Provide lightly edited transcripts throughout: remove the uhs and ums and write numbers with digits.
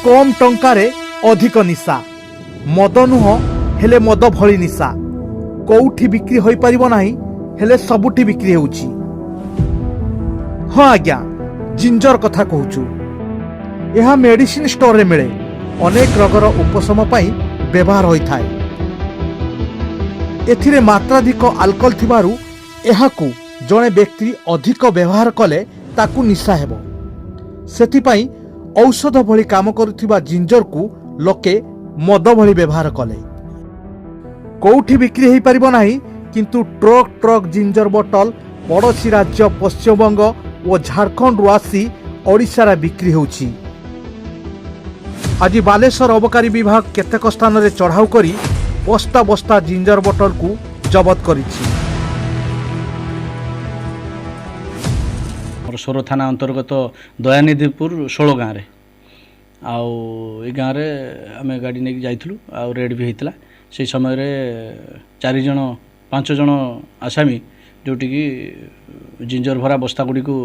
कम टंकारे अधिक निशा मद नुह हेले मद भली निशा कोउठी बिक्री होई परिबो नाही हेले सबुठी बिक्री होउची। हाँ आज्ञा जिंजर कथा कहूचु। यह मेडिसिन स्टोर रे मिले अनेक रोगर उपशम पाई व्यवहार होइथाय। एथिरे मात्राधिक अल्कोहल थिबारु एहाकु जणे व्यक्ति अधिक व्यवहार कले ताकु निशा हेबो। सेथिपाई औषध भली काम करुथिबा जिंजर को लोके मद भली व्यवहार कले। कोउठी बिक्री होई परिबो नाही किंतु ट्रक ट्रक जिंजर बोतल पड़ोशी राज्य पश्चिमबंग और झारखंड रु आसी ओडिशा बिक्री होउची। आज बालेश्वर अबकारी विभाग केतेक स्थान रे चढ़ाऊ करी बस्ता बस्ता जिंजर बोतल को जबत करिछि। सोर थाना अंतर्गत दयानिधिपुर 16 गाँव रे आउ ए गाँव रे आमे गाड़ी नेकी जाइथलु आउ रेड भी हेतला। से समय रे 5 जन आसामी जोटी की जिंजर भरा बस्ता गुडी को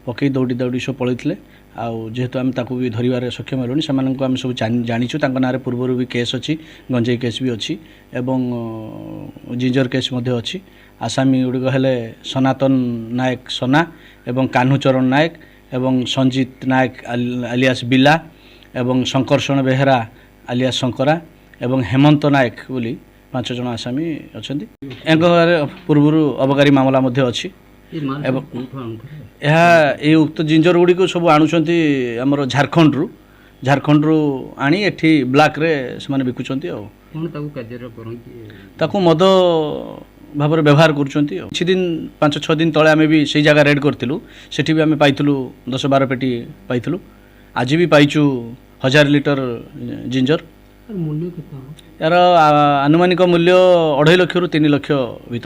पकई दौड़ी दौड़ी सब पळैथिले। आउ जेहेतु आम ताकू भी धरिबार सक्षम हेलुनी सेमानंको आम सब जानिछु। तांको नारे पूर्वरु भी केस अछि, गंजेई केस भी अछि एवं जिंजर केस मध्ये अछि। आसामी गुड़िक हेले सनातन नायक सोना एवं कान्हुचरण नायक एवं संजीत नायक आलियास बिला एवं शंकरषण बेहेरा आलियास शंकरा एवं हेमंत नायक बोली 5 जन आसामी अछंती। पूर्व अबकारी मामला मध्ये अछि। यह उक्त जिंजर गुड़ी को सब आणुचंती हमर झारखंड रु आनी एठी ब्लैक रे से बिकुचंती। ताकू मद भाव व्यवहार करुँच। किछि दिन 5-6 दिन तले आमे भी से जगह रेड करथिलु। सेठी भी आमे पाइथिलु 10-12 पेटी पाइथिलु। आज भी पाइछु 1000 लिटर जिंजर। यार आनुमानिक मूल्य 2.5 लाख रु 3 लाख भीतर।